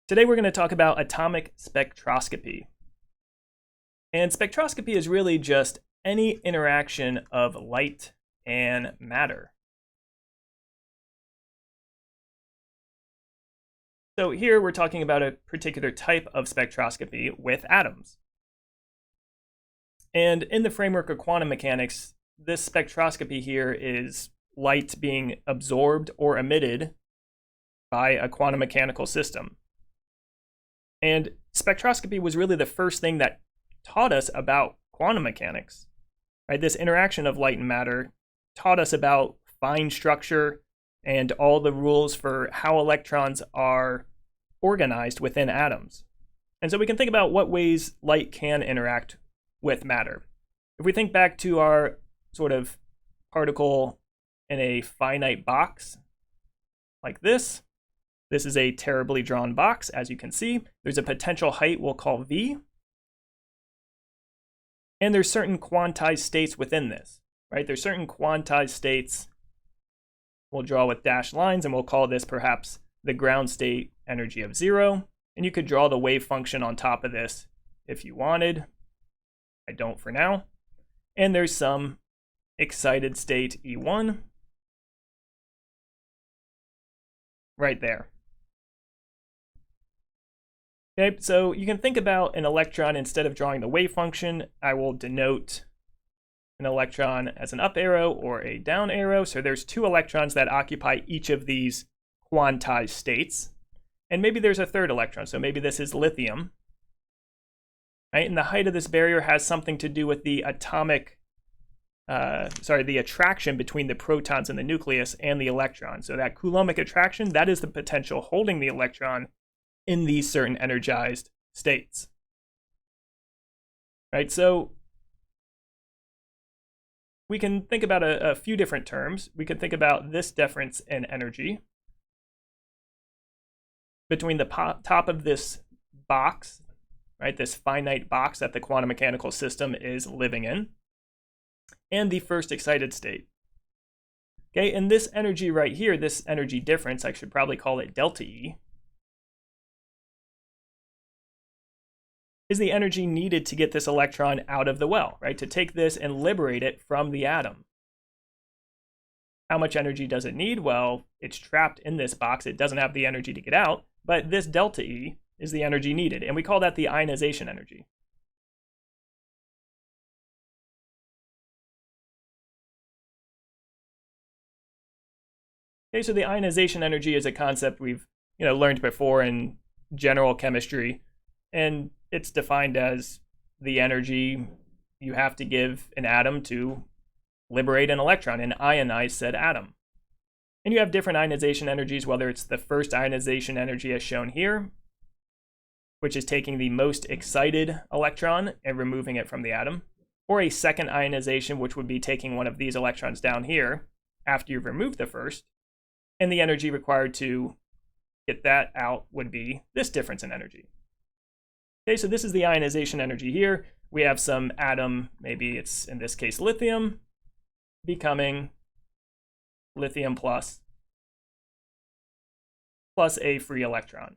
Today we're going to talk about atomic spectroscopy. And spectroscopy is really just any interaction of light and matter. So here we're talking about a particular type of spectroscopy with atoms. And in the framework of quantum mechanics, this spectroscopy here is light being absorbed or emitted by a quantum mechanical system. And spectroscopy was really the first thing that taught us about quantum mechanics. Right? This interaction of light and matter taught us about fine structure and all the rules for how electrons are organized within atoms. And so we can think about what ways light can interact with matter. If we think back to our sort of particle in a finite box like this, this is a terribly drawn box, as you can see. There's a potential height we'll call V. And there's certain quantized states within this, right? There's certain quantized states we'll draw with dashed lines, and we'll call this perhaps the ground state energy of 0. And you could draw the wave function on top of this if you wanted. I don't for now. And there's some excited state E1 right there. Okay, so you can think about an electron. Instead of drawing the wave function, I will denote an electron as an up arrow or a down arrow. So there's two electrons that occupy each of these quantized states. And maybe there's a third electron. So maybe this is lithium. Right? And the height of this barrier has something to do with the the attraction between the protons in the nucleus and the electron. So that Coulombic attraction, that is the potential holding the electron in these certain energized states. Right, so we can think about a few different terms. We could think about this difference in energy between the top of this box, right, this finite box that the quantum mechanical system is living in, and the first excited state. Okay, and this energy right here, this energy difference, I should probably call it delta E, is the energy needed to get this electron out of the well, right? To take this and liberate it from the atom. How much energy does it need? Well, it's trapped in this box. It doesn't have the energy to get out, but this delta E is the energy needed, and we call that the ionization energy. Okay, so the ionization energy is a concept we've learned before in general chemistry, and it's defined as the energy you have to give an atom to liberate an electron and ionize said atom. And you have different ionization energies, whether it's the first ionization energy as shown here, which is taking the most excited electron and removing it from the atom, or a second ionization, which would be taking one of these electrons down here after you've removed the first, and the energy required to get that out would be this difference in energy. Okay, so this is the ionization energy here. We have some atom, maybe it's in this case lithium, becoming lithium plus a free electron.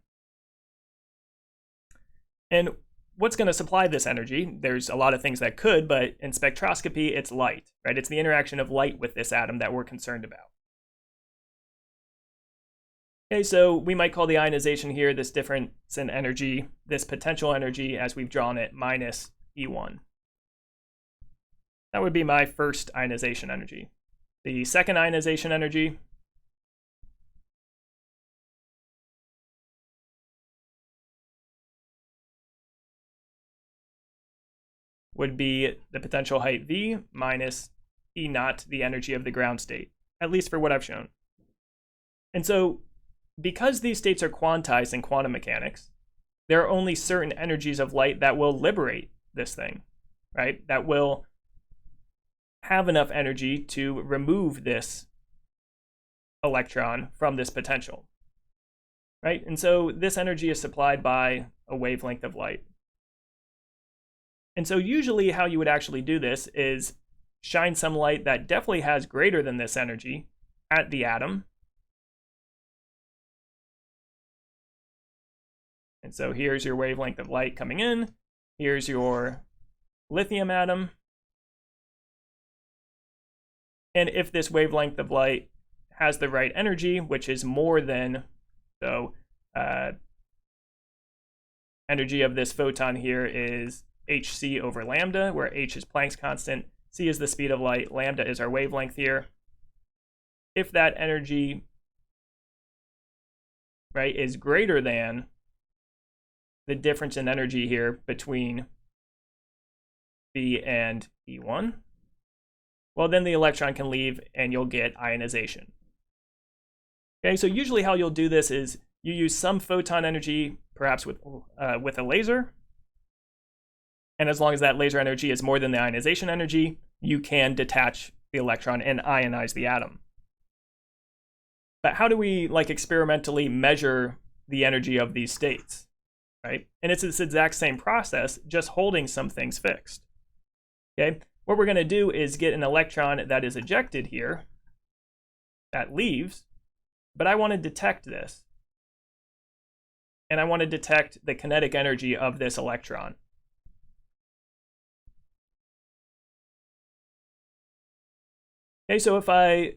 And what's going to supply this energy? There's a lot of things that could, but in spectroscopy, it's light, right? It's the interaction of light with this atom that we're concerned about. Okay, so we might call the ionization here, this difference in energy, this potential energy as we've drawn it, minus E1. That would be my first ionization energy. The second ionization energy would be the potential height V minus E naught, the energy of the ground state, at least for what I've shown. And so because these states are quantized in quantum mechanics, there are only certain energies of light that will liberate this thing, right? That will have enough energy to remove this electron from this potential, right? And so this energy is supplied by a wavelength of light. And so usually how you would actually do this is shine some light that definitely has greater than this energy at the atom, And so here's your wavelength of light coming in. Here's your lithium atom. And if this wavelength of light has the right energy, which is more than, so energy of this photon here is hc over lambda, where h is Planck's constant, c is the speed of light, lambda is our wavelength here. If that energy, right, is greater than the difference in energy here between B and E1, well, then the electron can leave and you'll get ionization. Okay, so usually how you'll do this is you use some photon energy, perhaps with a laser. And as long as that laser energy is more than the ionization energy, you can detach the electron and ionize the atom. But how do we experimentally measure the energy of these states, right? And it's this exact same process, just holding some things fixed. Okay, what we're going to do is get an electron that is ejected here, that leaves, but I want to detect this. And I want to detect the kinetic energy of this electron. Okay, so if I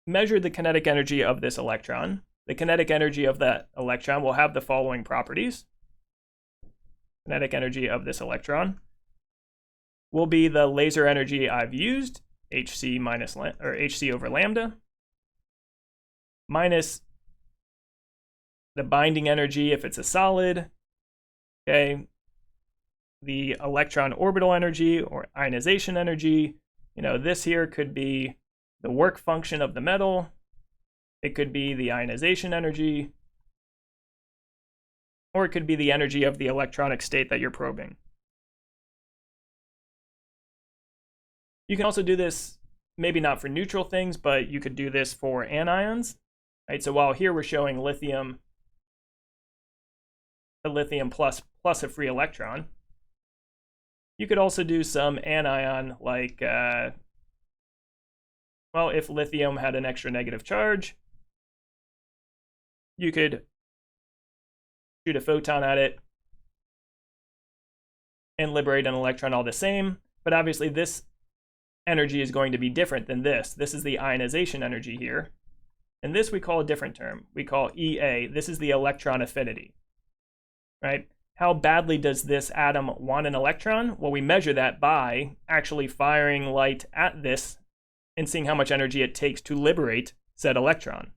measure the kinetic energy of this electron, the kinetic energy of that electron will have the following properties. Kinetic energy of this electron will be the laser energy I've used, hc minus or hc over lambda, minus the binding energy if it's a solid, okay, the electron orbital energy or ionization energy. You know, this here could be the work function of the metal. It could be the ionization energy, or it could be the energy of the electronic state that you're probing. You can also do this, maybe not for neutral things, but you could do this for anions, right? So while here we're showing lithium, a lithium plus a free electron, you could also do some anion like, well, if lithium had an extra negative charge, you could shoot a photon at it and liberate an electron all the same. But obviously this energy is going to be different than this. This is the ionization energy here. And this we call a different term. We call EA. This is the electron affinity, right? How badly does this atom want an electron? Well, we measure that by actually firing light at this and seeing how much energy it takes to liberate said electron.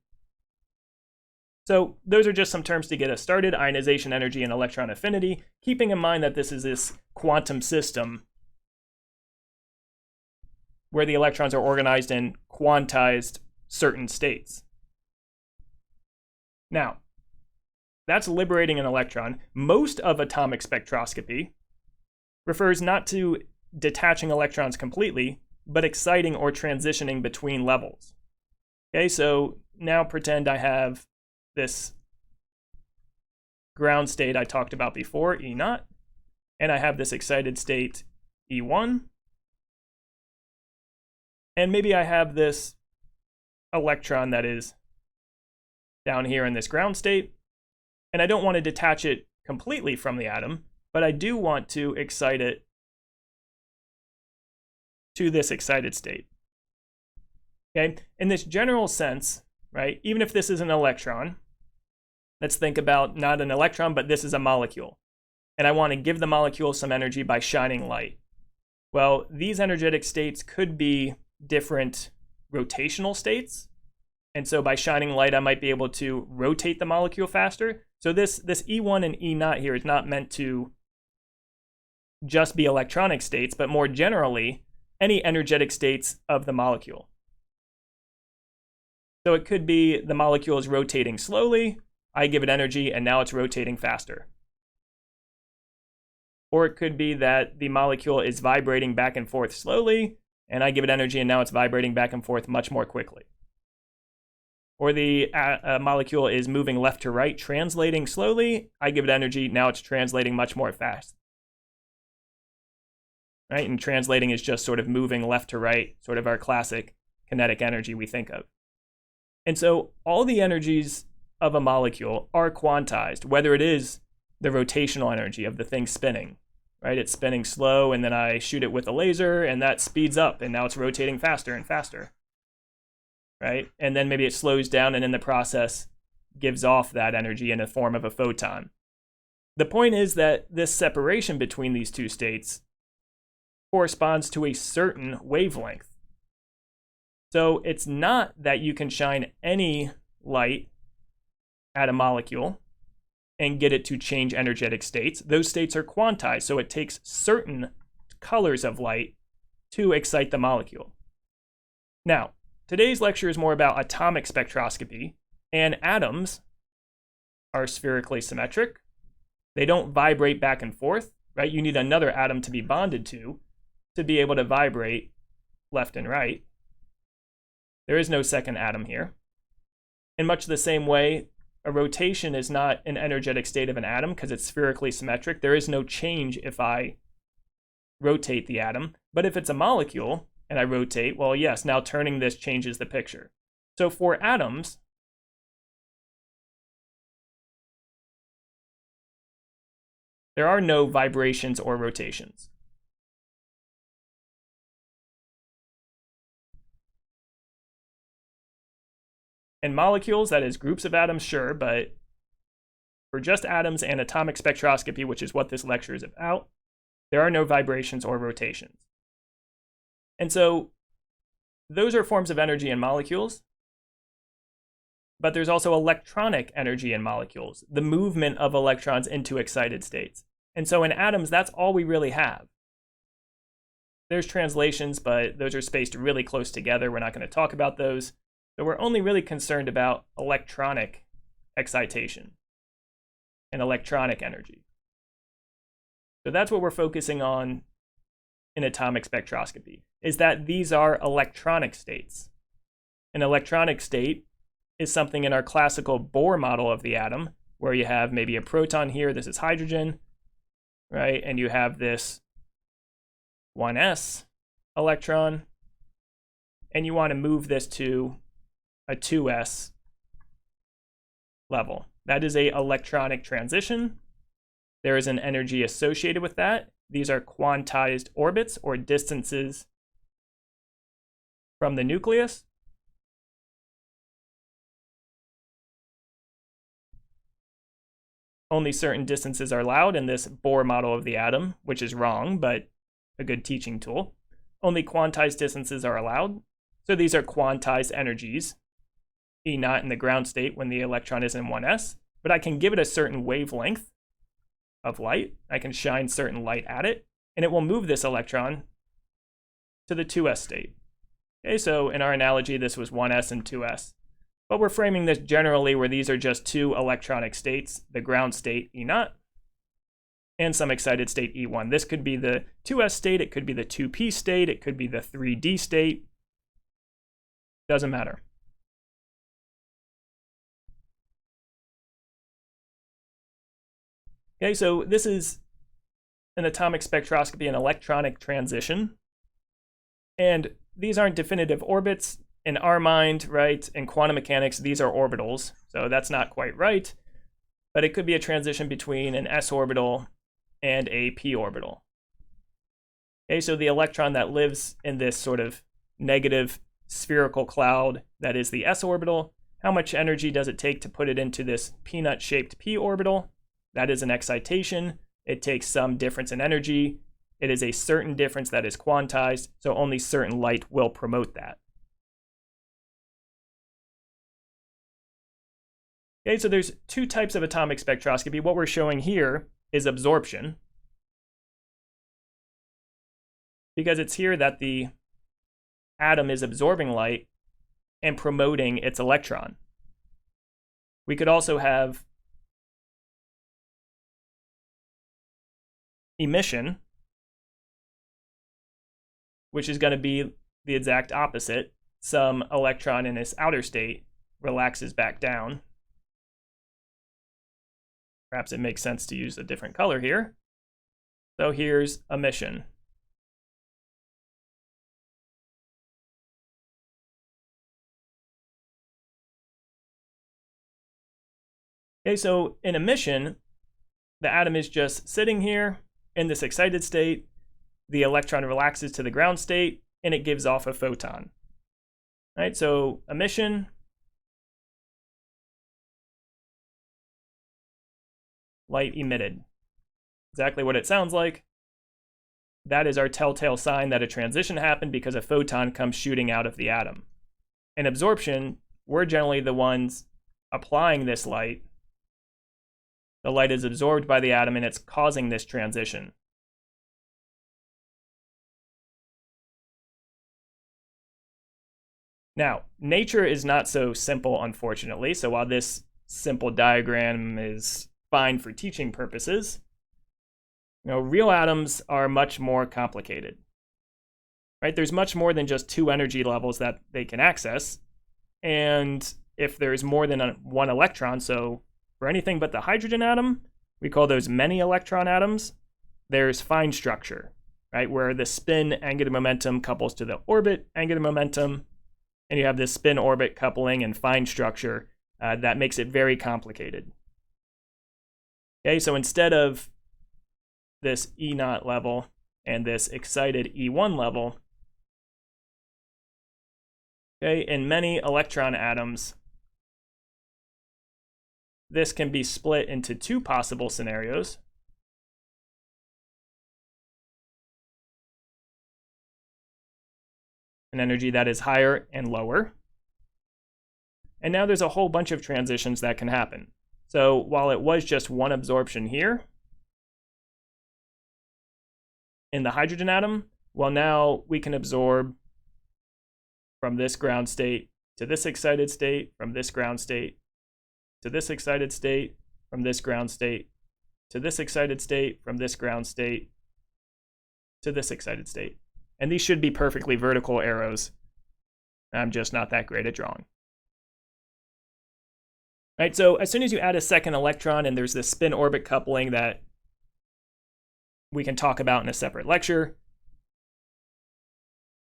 So those are just some terms to get us started: ionization energy and electron affinity, keeping in mind that this is this quantum system where the electrons are organized in quantized certain states. Now, that's liberating an electron. Most of atomic spectroscopy refers not to detaching electrons completely, but exciting or transitioning between levels. Okay, so now pretend I have this ground state I talked about before, E0, and I have this excited state, E1, and maybe I have this electron that is down here in this ground state, and I don't want to detach it completely from the atom, but I do want to excite it to this excited state. Okay, in this general sense, right, even if this is an electron, let's think about not an electron, but this is a molecule, and I want to give the molecule some energy by shining light. Well, these energetic states could be different rotational states, and so by shining light I might be able to rotate the molecule faster. So this E1 and E0 here is not meant to just be electronic states, but more generally any energetic states of the molecule. So it could be the molecule is rotating slowly, I give it energy, and now it's rotating faster. Or it could be that the molecule is vibrating back and forth slowly, and I give it energy, and now it's vibrating back and forth much more quickly. Or the molecule is moving left to right, translating slowly, I give it energy, now it's translating much more fast. Right? And translating is just sort of moving left to right, sort of our classic kinetic energy we think of. And so all the energies of a molecule are quantized, whether it is the rotational energy of the thing spinning, right? It's spinning slow, and then I shoot it with a laser, and that speeds up, and now it's rotating faster and faster, right? And then maybe it slows down, and in the process gives off that energy in the form of a photon. The point is that this separation between these two states corresponds to a certain wavelength. So it's not that you can shine any light at a molecule and get it to change energetic states. Those states are quantized, so it takes certain colors of light to excite the molecule. Now, today's lecture is more about atomic spectroscopy, and atoms are spherically symmetric. They don't vibrate back and forth, right? You need another atom to be bonded to be able to vibrate left and right. There is no second atom here. In much the same way, a rotation is not an energetic state of an atom because it's spherically symmetric. There is no change if I rotate the atom. But if it's a molecule and I rotate, well, yes, now turning this changes the picture. So for atoms, there are no vibrations or rotations. In molecules, that is groups of atoms, sure, but for just atoms and atomic spectroscopy, which is what this lecture is about, there are no vibrations or rotations. And so those are forms of energy in molecules, but there's also electronic energy in molecules, the movement of electrons into excited states. And so in atoms, that's all we really have. There's translations, but those are spaced really close together. We're not going to talk about those. So we're only really concerned about electronic excitation and electronic energy. So that's what we're focusing on in atomic spectroscopy, is that these are electronic states. An electronic state is something in our classical Bohr model of the atom, where you have maybe a proton here, this is hydrogen, right? And you have this 1s electron, and you want to move this to a 2s level. That is a electronic transition. There is an energy associated with that. These are quantized orbits or distances from the nucleus. Only certain distances are allowed in this Bohr model of the atom, which is wrong, but a good teaching tool. Only quantized distances are allowed. So these are quantized energies, E naught in the ground state when the electron is in 1s, but I can give it a certain wavelength of light. I can shine certain light at it, and it will move this electron to the 2s state. Okay, so in our analogy, this was 1s and 2s. But we're framing this generally where these are just two electronic states, the ground state E naught and some excited state E1. This could be the 2s state, it could be the 2p state, it could be the 3d state. Doesn't matter. Okay, so this is an atomic spectroscopy, an electronic transition. And these aren't definitive orbits in our mind, right? In quantum mechanics, these are orbitals. So that's not quite right. But it could be a transition between an s orbital and a p orbital. Okay, so the electron that lives in this sort of negative spherical cloud that is the s orbital, how much energy does it take to put it into this peanut-shaped p orbital? That is an excitation. It takes some difference in energy. It is a certain difference that is quantized, so only certain light will promote that. Okay, so there's two types of atomic spectroscopy. What we're showing here is absorption, because it's here that the atom is absorbing light and promoting its electron. We could also have emission, which is going to be the exact opposite. Some electron in its outer state relaxes back down. Perhaps it makes sense to use a different color here. So here's emission. Okay, so in emission, the atom is just sitting here in this excited state. The electron relaxes to the ground state, and it gives off a photon. Right, so emission, light emitted. Exactly what it sounds like. That is our telltale sign that a transition happened because a photon comes shooting out of the atom. In absorption, we're generally the ones applying this light. The light is absorbed by the atom and it's causing this transition. Now, nature is not so simple, unfortunately. So while this simple diagram is fine for teaching purposes, real atoms are much more complicated. Right? There's much more than just two energy levels that they can access. And if there's more than one electron, so for anything but the hydrogen atom, we call those many electron atoms, there's fine structure, right? Where the spin angular momentum couples to the orbit angular momentum, and you have this spin-orbit coupling and fine structure that makes it very complicated. Okay, so instead of this E0 level and this excited E1 level, okay, in many electron atoms, this can be split into two possible scenarios. An energy that is higher and lower. And now there's a whole bunch of transitions that can happen. So while it was just one absorption here in the hydrogen atom, well, now we can absorb from this ground state to this excited state, from this ground state to this excited state, from this ground state to this excited state, from this ground state to this excited state. And these should be perfectly vertical arrows. I'm just not that great at drawing. Right, so as soon as you add a second electron, and there's this spin-orbit coupling that we can talk about in a separate lecture,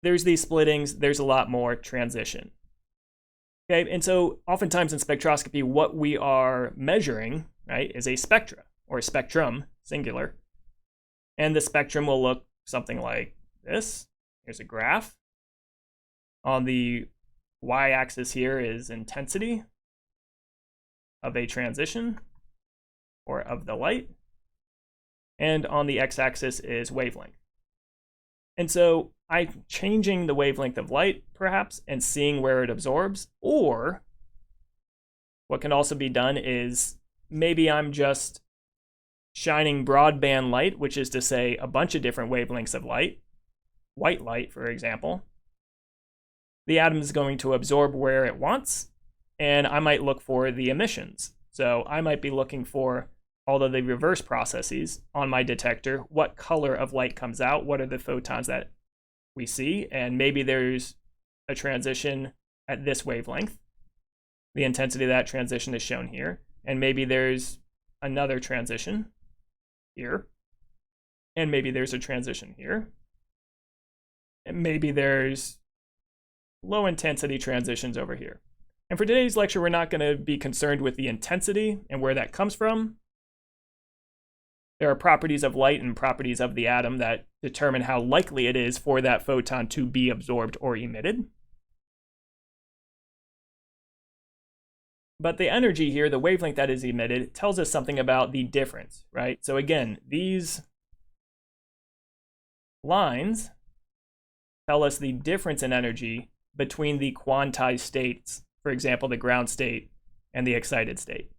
there's these splittings, there's a lot more transition. Okay, and so oftentimes in spectroscopy, what we are measuring, right, is a spectra, or a spectrum, singular. And the spectrum will look something like this. Here's a graph. On the y-axis here is intensity of a transition, or of the light. And on the x-axis is wavelength. And so I'm changing the wavelength of light, perhaps, and seeing where it absorbs. Or what can also be done is maybe I'm just shining broadband light, which is to say a bunch of different wavelengths of light, white light, for example. The atom is going to absorb where it wants, and I might look for the emissions. So I might be looking for all of the reverse processes on my detector. What color of light comes out? What are the photons that we see? And maybe there's a transition at this wavelength. The intensity of that transition is shown here. And maybe there's another transition here. And maybe there's a transition here. And maybe there's low intensity transitions over here. And for today's lecture, we're not going to be concerned with the intensity and where that comes from. There are properties of light and properties of the atom that determine how likely it is for that photon to be absorbed or emitted. But the energy here, the wavelength that is emitted, tells us something about the difference, right? So again, these lines tell us the difference in energy between the quantized states, for example, the ground state and the excited state.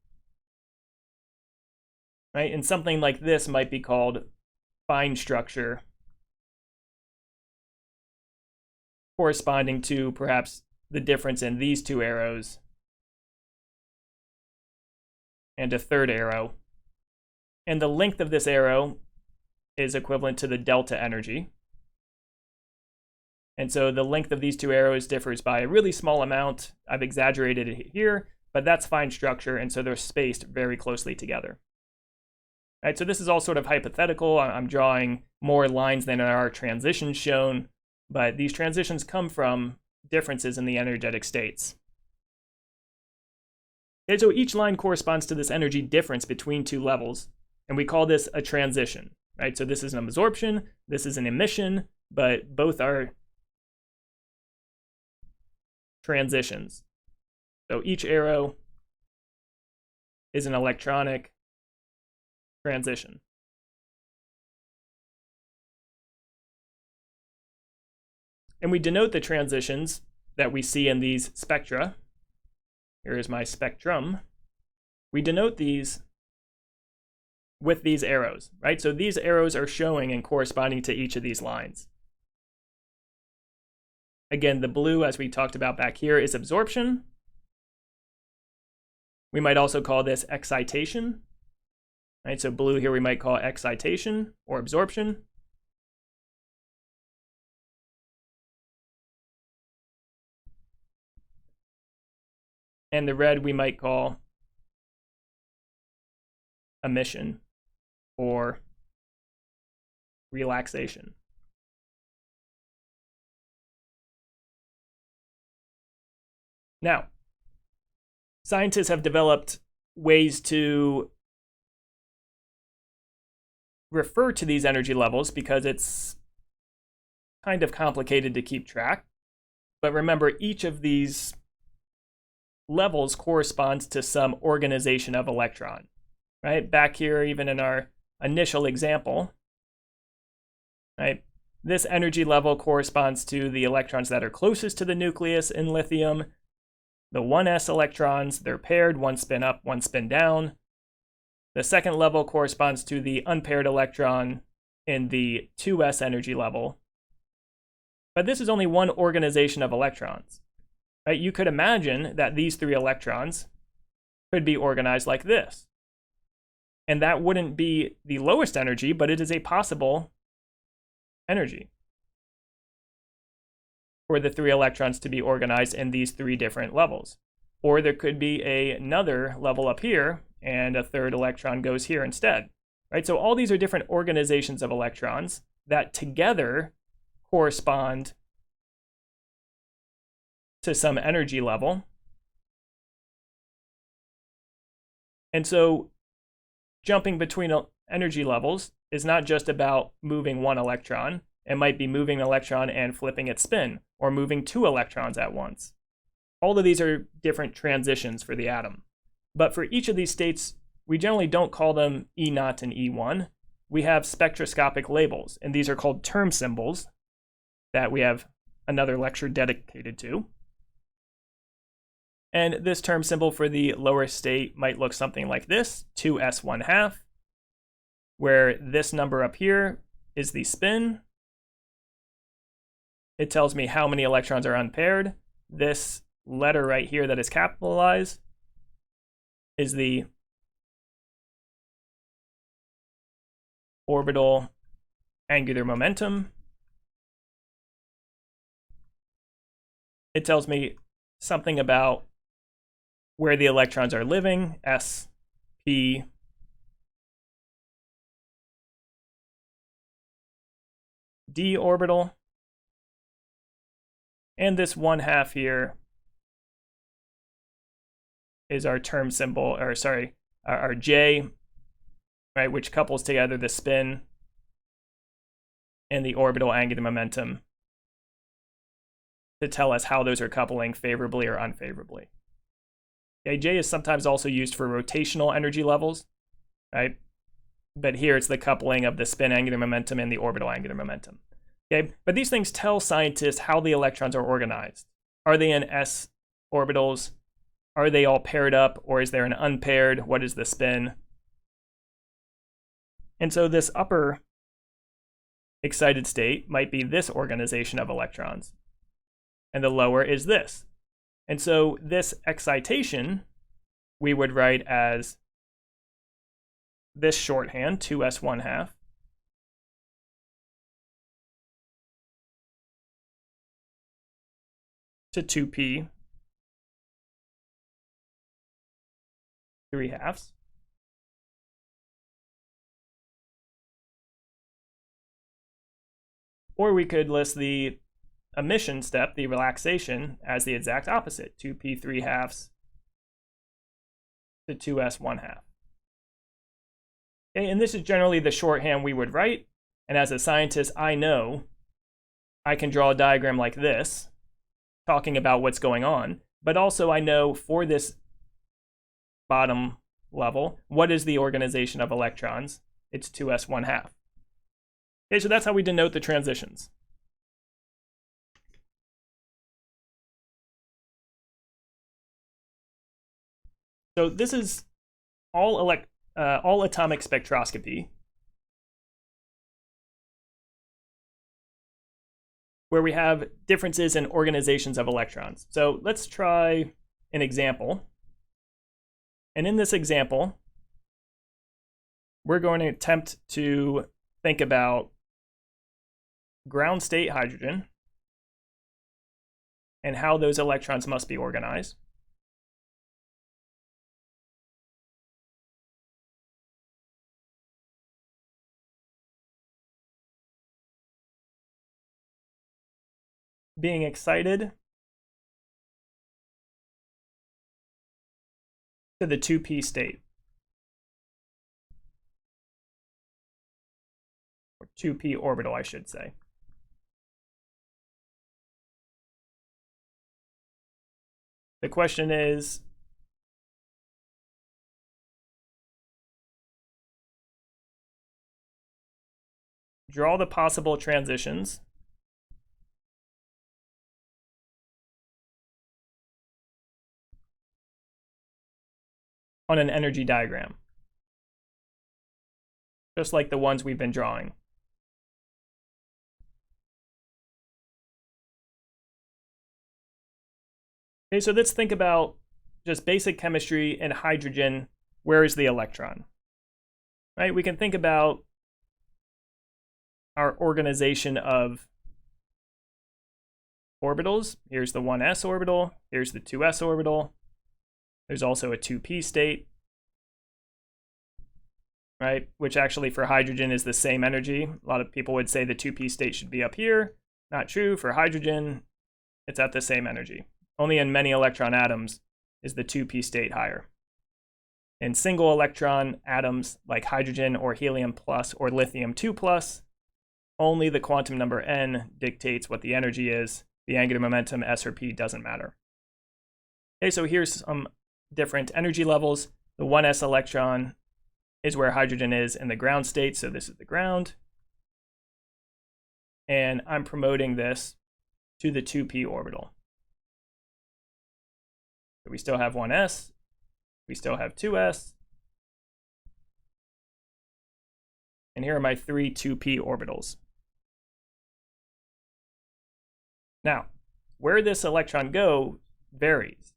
Right? And something like this might be called fine structure, corresponding to perhaps the difference in these two arrows and a third arrow. And the length of this arrow is equivalent to the delta energy. And so the length of these two arrows differs by a really small amount. I've exaggerated it here, but that's fine structure, and so they're spaced very closely together. Right, so this is all sort of hypothetical. I'm drawing more lines than there are transitions shown, but these transitions come from differences in the energetic states. Okay, so each line corresponds to this energy difference between two levels. And we call this a transition, right? So this is an absorption, this is an emission, but both are transitions. So each arrow is an electronic transition. And we denote the transitions that we see in these spectra. Here is my spectrum. We denote these with these arrows, right? So these arrows are showing and corresponding to each of these lines. Again, the blue, as we talked about back here, is absorption. We might also call this excitation, right? So blue here we might call excitation or absorption. And the red we might call emission or relaxation. Now, scientists have developed ways to refer to these energy levels because it's kind of complicated to keep track. But remember, each of these levels corresponds to some organization of electron, right? Back here, even in our initial example, right? This energy level corresponds to the electrons that are closest to the nucleus in lithium. The 1s electrons, they're paired, one spin up, one spin down. The second level corresponds to the unpaired electron in the 2s energy level. But this is only one organization of electrons. Right? You could imagine that these three electrons could be organized like this. And that wouldn't be the lowest energy, but it is a possible energy for the three electrons to be organized in these three different levels. Or there could be another level up here, and a third electron goes here instead. Right? So all these are different organizations of electrons that together correspond to some energy level. And so jumping between energy levels is not just about moving one electron. It might be moving an electron and flipping its spin, or moving two electrons at once. All of these are different transitions for the atom. But for each of these states, we generally don't call them E0 and E1. We have spectroscopic labels, and these are called term symbols that we have another lecture dedicated to. And this term symbol for the lower state might look something like this, 2s1/2, where this number up here is the spin. It tells me how many electrons are unpaired. This letter right here that is capitalized is the orbital angular momentum. It tells me something about where the electrons are living, S, P, D orbital. And this 1/2 here is our term symbol, or sorry, our J, right, which couples together the spin and the orbital angular momentum to tell us how those are coupling favorably or unfavorably. Okay, J is sometimes also used for rotational energy levels, right? But here it's the coupling of the spin angular momentum and the orbital angular momentum. Okay, but these things tell scientists how the electrons are organized. Are they in s orbitals? Are they all paired up, or is there an unpaired? What is the spin? And so this upper excited state might be this organization of electrons, and the lower is this. And so this excitation we would write as this shorthand, 2s1/2, to 2p 3/2. Or we could list the emission step, the relaxation, as the exact opposite, 2p 3/2 to 2s1/2. Okay, and this is generally the shorthand we would write. And as a scientist, I know I can draw a diagram like this, talking about what's going on. But also I know for this bottom level, what is the organization of electrons? It's 2s1/2. Okay, so that's how we denote the transitions. So this is all atomic spectroscopy, where we have differences in organizations of electrons. So let's try an example. And in this example, we're going to attempt to think about ground state hydrogen and how those electrons must be organized. Being excited to the 2p state, or 2p orbital, I should say. The question is, draw the possible transitions on an energy diagram, just like the ones we've been drawing. Okay, so let's think about just basic chemistry and hydrogen. Where is the electron? Right? We can think about our organization of orbitals. Here's the 1s orbital, here's the 2s orbital. There's also a 2p state, right? Which actually for hydrogen is the same energy. A lot of people would say the 2p state should be up here. Not true. For hydrogen, it's at the same energy. Only in many electron atoms is the 2p state higher. In single electron atoms like hydrogen or helium plus or lithium 2 plus, only the quantum number n dictates what the energy is. The angular momentum, s or p, doesn't matter. Okay, so here's some different energy levels. The 1s electron is where hydrogen is in the ground state, so this is the ground. And I'm promoting this to the 2p orbital. So we still have 1s, we still have 2s, and here are my 3 2p orbitals. Now, where this electron goes varies,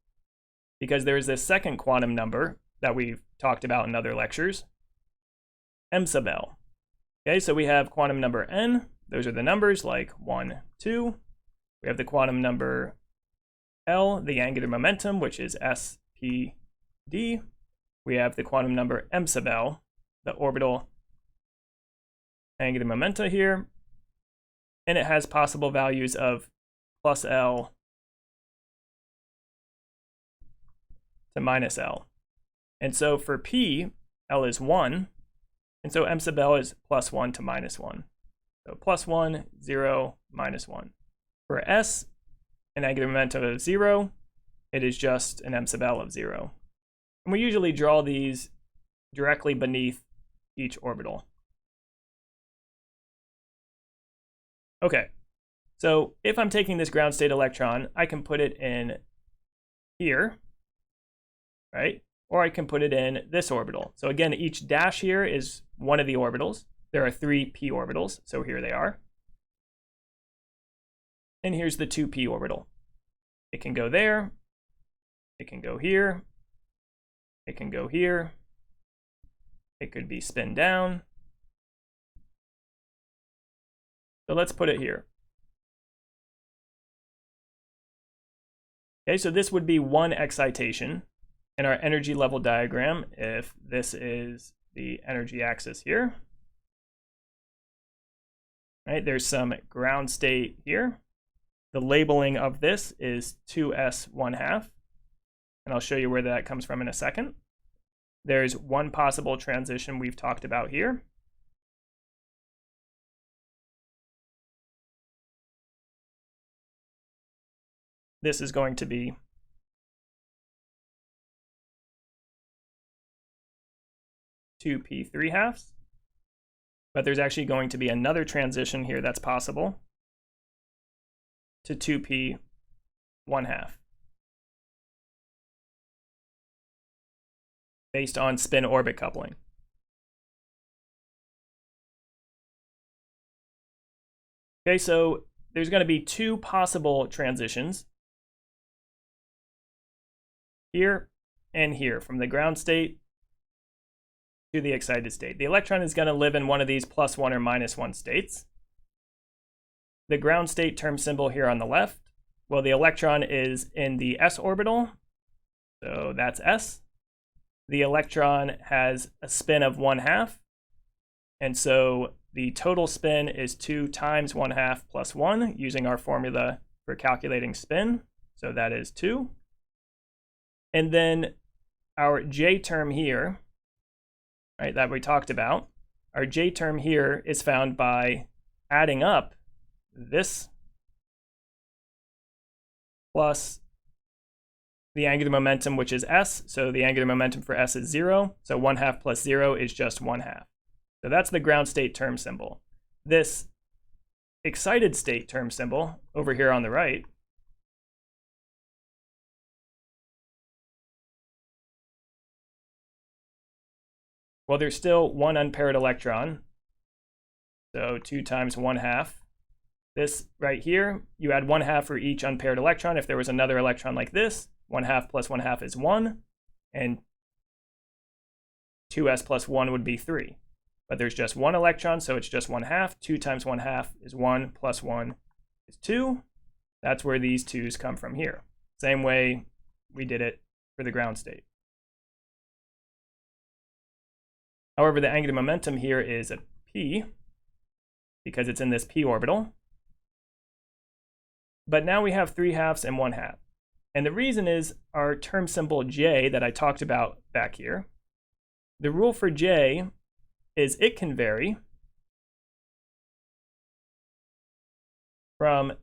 because there's this second quantum number that we've talked about in other lectures, m sub l. Okay, so we have quantum number n. Those are the numbers like 1, 2. We have the quantum number L, the angular momentum, which is s, p, d. We have the quantum number m sub l, the orbital angular momenta here. And it has possible values of plus L to minus L. And so for P, L is 1. And so m sub L is plus 1 to minus 1. So plus 1, 0, minus 1. For S, an angular momentum of 0, it is just an m sub L of 0. And we usually draw these directly beneath each orbital. Okay, so if I'm taking this ground state electron, I can put it in here, right? Or I can put it in this orbital. So again, each dash here is one of the orbitals. There are 3 p orbitals, so here they are. And here's the 2p orbital. It can go there, it can go here, it can go here, it could be spin down. So let's put it here. Okay, so this would be one excitation in our energy level diagram if this is the energy axis here. Right, there's some ground state here. The labeling of this is 2s1/2, and I'll show you where that comes from in a second. there's one possible transition we've talked about here. This is going to be two p3/2, but there's actually going to be another transition here that's possible to 2p1/2 based on spin-orbit coupling. Okay, so there's going to be two possible transitions here and here, from the ground state to the excited state. The electron is going to live in one of these +1 or -1 states. The ground state term symbol here on the left, well, the electron is in the s orbital, so that's s. The electron has a spin of 1/2, and so the total spin is 2 times 1/2 plus 1, using our formula for calculating spin, so that is 2. And then our j term here, right, that we talked about, our j term here is found by adding up this plus the angular momentum, which is s. So the angular momentum for s is 0. So 1/2 plus 0 is just 1/2. So that's the ground state term symbol. This excited state term symbol over here on the right well, there's still one unpaired electron. So 2 times 1/2. This right here, you add 1/2 for each unpaired electron. If there was another electron like this, 1/2 plus 1/2 is 1, and 2s plus 1 would be 3. But there's just one electron, so it's just 1/2. 2 times 1/2 is 1, plus 1 is 2. That's where these 2's come from here. Same way we did it for the ground state. However, the angular momentum here is a p, because it's in this p orbital. But now we have 3/2 and 1/2. And the reason is our term symbol j that I talked about back here. The rule for j is it can vary from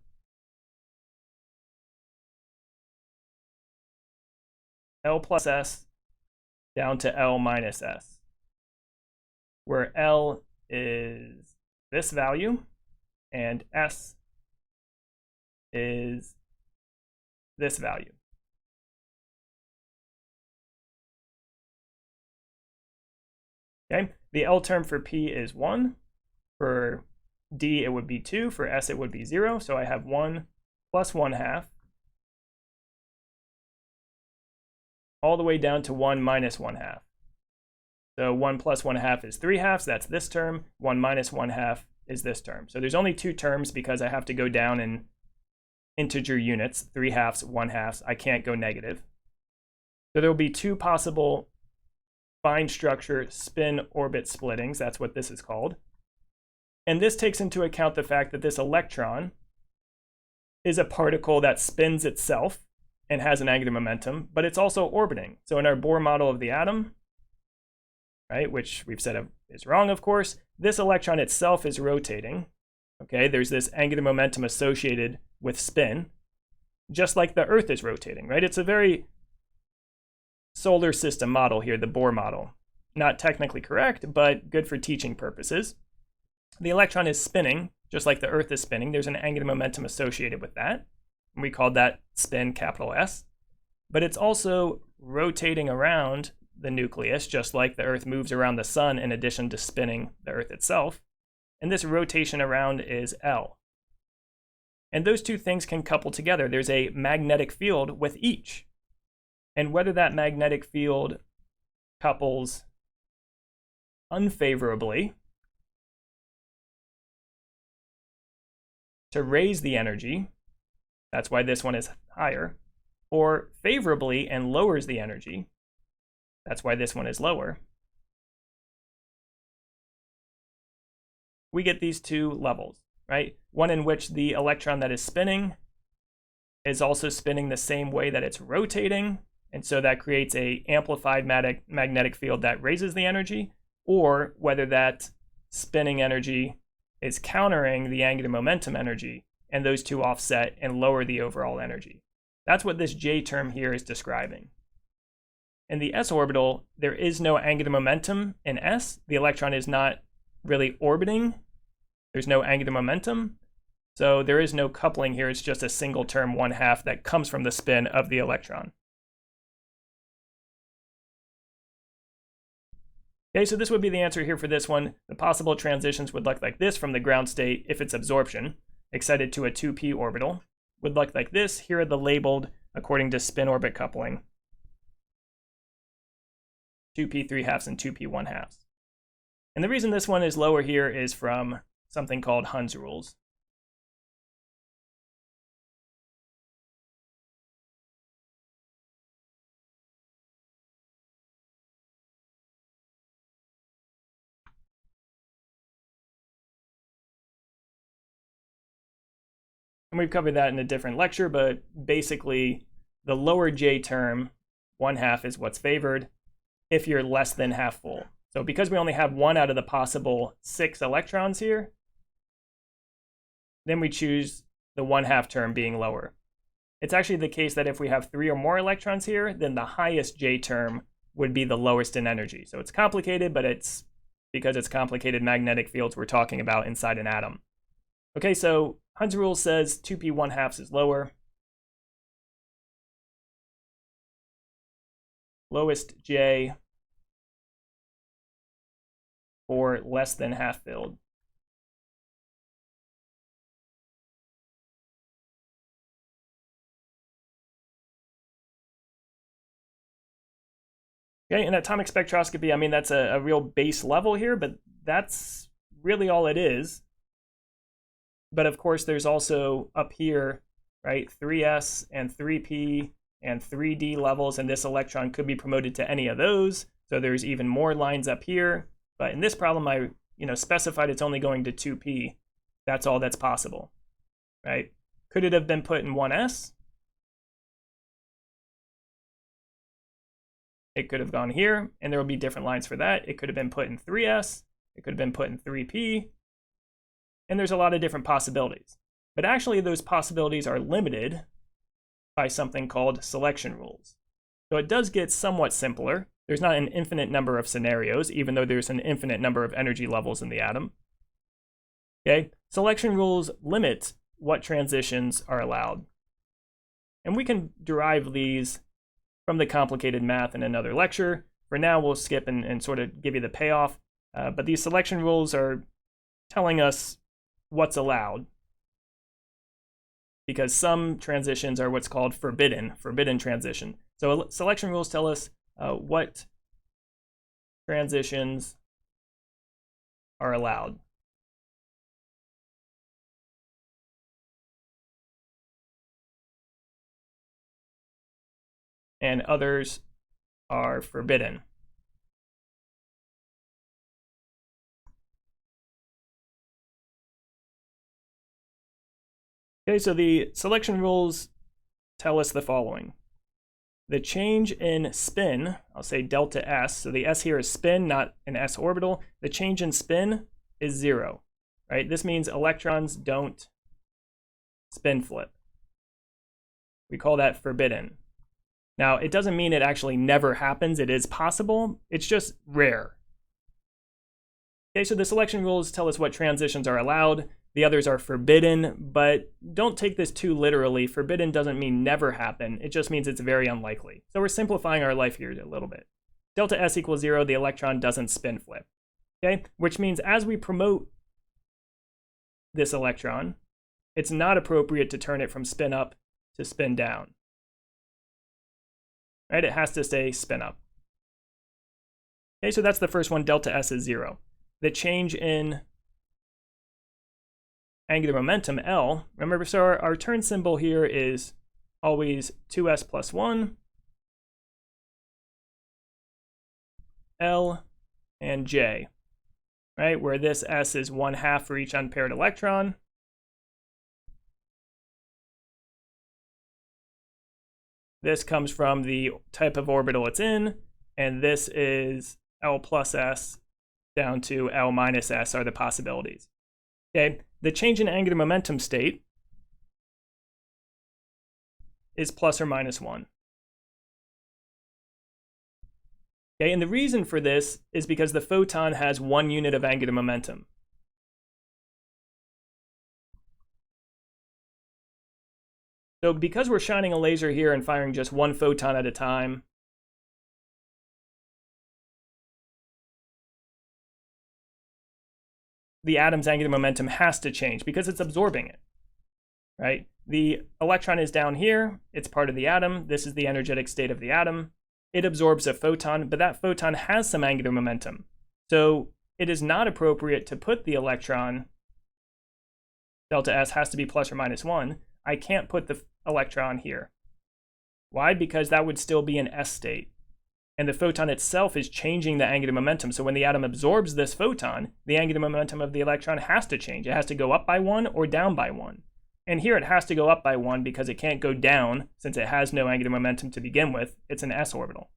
L plus s down to L minus s, where L is this value and s is this value. Okay, the L term for P is 1. For D, it would be 2. For S, it would be 0. So I have 1 plus 1/2 all the way down to 1 minus 1/2. So 1 plus 1/2 is 3/2. That's this term. 1 minus 1/2 is this term. So there's only two terms because I have to go down in integer units, 3/2, 1/2. I can't go negative. So there will be two possible fine structure spin orbit splittings. That's what this is called. And this takes into account the fact that this electron is a particle that spins itself and has an angular momentum, but it's also orbiting. So in our Bohr model of the atom, right, which we've said is wrong, of course, this electron itself is rotating. Okay, there's this angular momentum associated with spin, just like the Earth is rotating, right? It's a very solar system model here, the Bohr model. Not technically correct, but good for teaching purposes. The electron is spinning, just like the Earth is spinning. There's an angular momentum associated with that. We called that spin, capital S. But it's also rotating around the nucleus, just like the Earth moves around the sun in addition to spinning the Earth itself. And this rotation around is L. And those two things can couple together. There's a magnetic field with each. And whether that magnetic field couples unfavorably to raise the energy, that's why this one is higher, or favorably and lowers the energy, that's why this one is lower, we get these two levels, right? One in which the electron that is spinning is also spinning the same way that it's rotating, and so that creates a amplified magnetic field that raises the energy, or whether that spinning energy is countering the angular momentum energy, and those two offset and lower the overall energy. That's what this J term here is describing. In the s orbital, there is no angular momentum in s. The electron is not really orbiting. There's no angular momentum. So there is no coupling here. It's just a single term 1/2 that comes from the spin of the electron. Okay, so this would be the answer here for this one. The possible transitions would look like this from the ground state if it's absorption, excited to a 2p orbital, would look like this. Here are the labeled according to spin orbit coupling. 2p 3/2 and 2p 1/2. And the reason this one is lower here is from something called Hund's rules. And we've covered that in a different lecture, but basically the lower J term, 1/2, is what's favored if you're less than half full. So because we only have 1 out of the possible 6 electrons here, then we choose the 1/2 term being lower. It's actually the case that if we have 3 or more electrons here, then the highest J term would be the lowest in energy. So it's complicated, but it's because it's complicated magnetic fields we're talking about inside an atom. Okay, so Hund's rule says 2p 1/2 is lower. Lowest J for less than half filled. Okay, in atomic spectroscopy, I mean, that's a real base level here, but that's really all it is. But of course, there's also up here, right, 3s and 3p and 3d levels, and this electron could be promoted to any of those. So there's even more lines up here. But in this problem, I specified it's only going to 2p. That's all that's possible, right? Could it have been put in 1s? It could have gone here, and there will be different lines for that. It could have been put in 3s. It could have been put in 3p. And there's a lot of different possibilities. But actually, those possibilities are limited by something called selection rules. So it does get somewhat simpler. There's not an infinite number of scenarios, even though there's an infinite number of energy levels in the atom. Okay, selection rules limit what transitions are allowed. And we can derive these from the complicated math in another lecture. For now, we'll skip and sort of give you the payoff. But these selection rules are telling us what's allowed, because some transitions are what's called forbidden transition. So selection rules tell us what transitions are allowed. And others are forbidden. Okay, so the selection rules tell us the following. The change in spin, I'll say delta S, so the S here is spin, not an S orbital. The change in spin is 0, right? This means electrons don't spin flip. We call that forbidden. Now, it doesn't mean it actually never happens. It is possible. It's just rare. Okay, so the selection rules tell us what transitions are allowed. The others are forbidden, but don't take this too literally. Forbidden doesn't mean never happen. It just means it's very unlikely. So we're simplifying our life here a little bit. Delta S equals 0, the electron doesn't spin flip. Okay, which means as we promote this electron, it's not appropriate to turn it from spin up to spin down. Right, it has to stay spin up. Okay, so that's the first one, delta S is 0. The change in angular momentum, L, remember, so our turn symbol here is always 2s plus 1, L, and J, right, where this S is 1/2 for each unpaired electron. This comes from the type of orbital it's in, and this is L plus S down to L minus S are the possibilities. Okay, the change in angular momentum state is plus or minus 1. Okay, and the reason for this is because the photon has 1 unit of angular momentum. So because we're shining a laser here and firing just 1 photon at a time, the atom's angular momentum has to change because it's absorbing it, right? The electron is down here, it's part of the atom, this is the energetic state of the atom. It absorbs a photon, but that photon has some angular momentum. So it is not appropriate to put the electron, delta S has to be plus or minus 1. I can't put the electron here. Why? Because that would still be an S state. And the photon itself is changing the angular momentum. So when the atom absorbs this photon, the angular momentum of the electron has to change. It has to go up by 1 or down by 1. And here it has to go up by 1 because it can't go down since it has no angular momentum to begin with. It's an S orbital.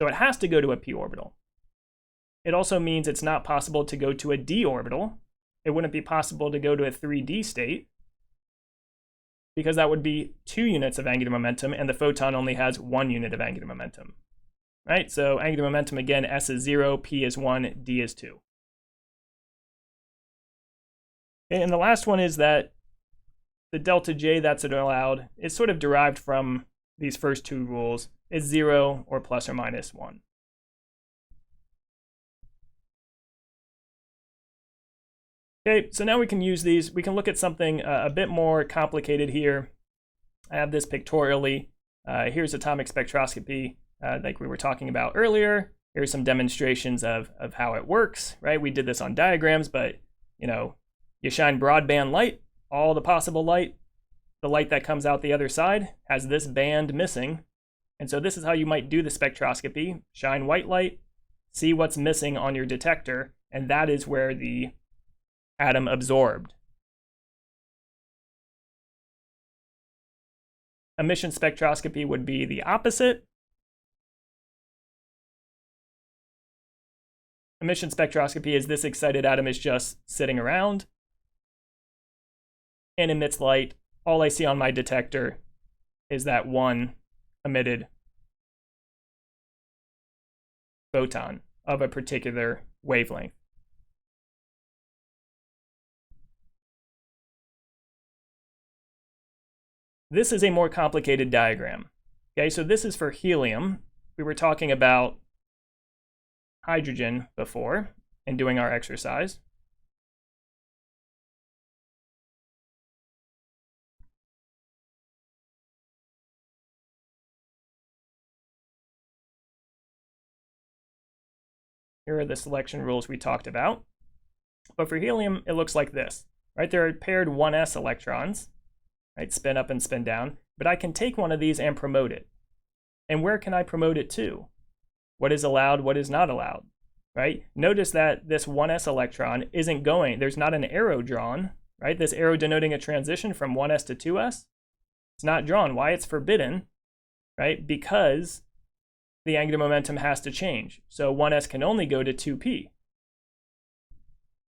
So it has to go to a p orbital. It also means it's not possible to go to a d orbital. It wouldn't be possible to go to a 3d state because that would be 2 units of angular momentum and the photon only has 1 unit of angular momentum. Right? So angular momentum, again, S is 0, p is 1, d is 2. And the last one is that the delta J that's allowed is sort of derived from these first 2 rules. It's 0 or plus or minus 1. Okay, so now we can use these. We can look at something a bit more complicated here. I have this pictorially. Here's atomic spectroscopy, like we were talking about earlier. Here's some demonstrations of how it works, right? We did this on diagrams, but you shine broadband light, all the possible light. The light that comes out the other side has this band missing. And so this is how you might do the spectroscopy. Shine white light, see what's missing on your detector, and that is where the atom absorbed. Emission spectroscopy would be the opposite. Emission spectroscopy is this excited atom is just sitting around and emits light. All I see on my detector is that one emitted photon of a particular wavelength. This is a more complicated diagram. Okay, so this is for helium. We were talking about hydrogen before and doing our exercise. Here are the selection rules we talked about. But for helium, it looks like this, right? There are paired 1s electrons, right? Spin up and spin down. But I can take one of these and promote it. And where can I promote it to? What is allowed, what is not allowed, right? Notice that this 1s electron isn't going, there's not an arrow drawn, right? This arrow denoting a transition from 1s to 2s. It's not drawn. Why? It's forbidden, right? Because the angular momentum has to change. So 1s can only go to 2p,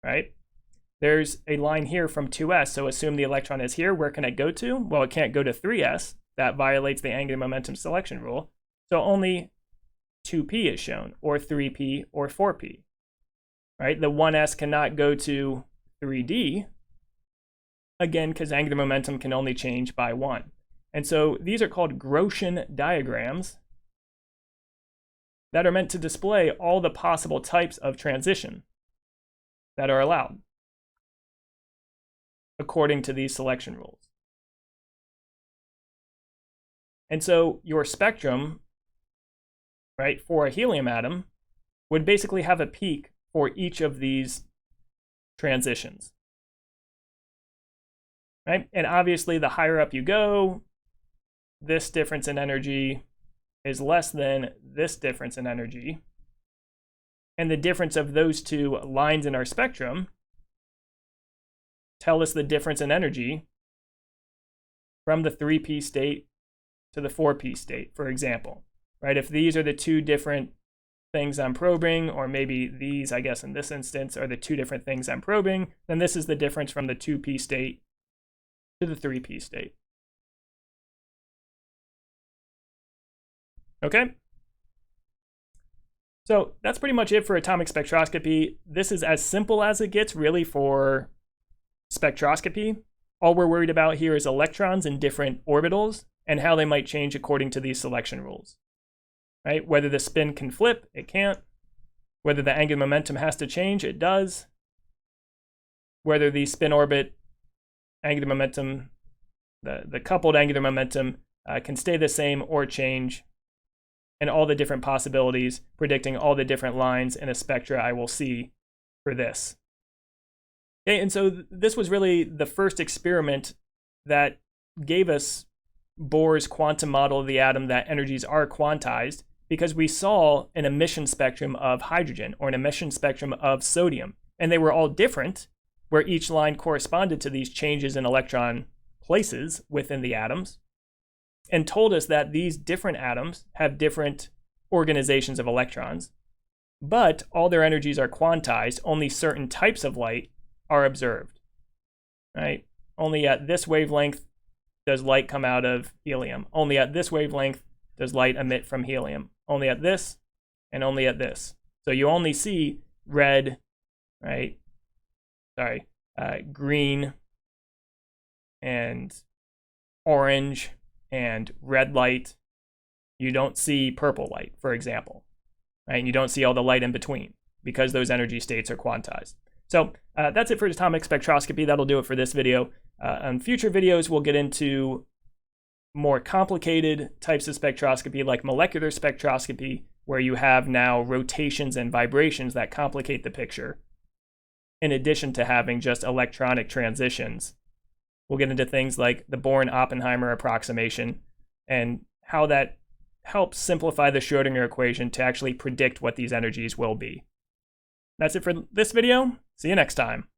right? There's a line here from 2s, so assume the electron is here. Where can it go to? Well, it can't go to 3s. That violates the angular momentum selection rule. So only 2p is shown, or 3p, or 4p, right? The 1s cannot go to 3d, again, because angular momentum can only change by 1. And so these are called Grossen diagrams that are meant to display all the possible types of transition that are allowed according to these selection rules. And so your spectrum, right, for a helium atom would basically have a peak for each of these transitions, right? And obviously, the higher up you go, this difference in energy is less than this difference in energy. And the difference of those two lines in our spectrum tell us the difference in energy from the 3p state to the 4p state, for example, right? If these are the two different things I'm probing, or maybe these, I guess in this instance, are the two different things I'm probing, then this is the difference from the 2p state to the 3p state. Okay? So that's pretty much it for atomic spectroscopy. This is as simple as it gets, really, for spectroscopy. All we're worried about here is electrons in different orbitals and how they might change according to these selection rules. Right? Whether the spin can flip, it can't. Whether the angular momentum has to change, it does. Whether the spin orbit angular momentum, the coupled angular momentum can stay the same or change, and all the different possibilities, predicting all the different lines in a spectra I will see for this. Okay, and so this was really the first experiment that gave us Bohr's quantum model of the atom that energies are quantized, because we saw an emission spectrum of hydrogen or an emission spectrum of sodium, and they were all different, where each line corresponded to these changes in electron places within the atoms, and told us that these different atoms have different organizations of electrons, but all their energies are quantized. Only certain types of light are observed, right? Only at this wavelength does light come out of helium. Only at this wavelength does light emit from helium. Only at this, and only at this. So you only see red, right? Sorry, green and orange and red light. You don't see purple light, for example, right? And you don't see all the light in between because those energy states are quantized. So that's it for atomic spectroscopy. That'll do it for this video. On future videos, we'll get into more complicated types of spectroscopy, like molecular spectroscopy, where you have now rotations and vibrations that complicate the picture, in addition to having just electronic transitions. We'll get into things like the Born-Oppenheimer approximation and how that helps simplify the Schrödinger equation to actually predict what these energies will be. That's it for this video. See you next time.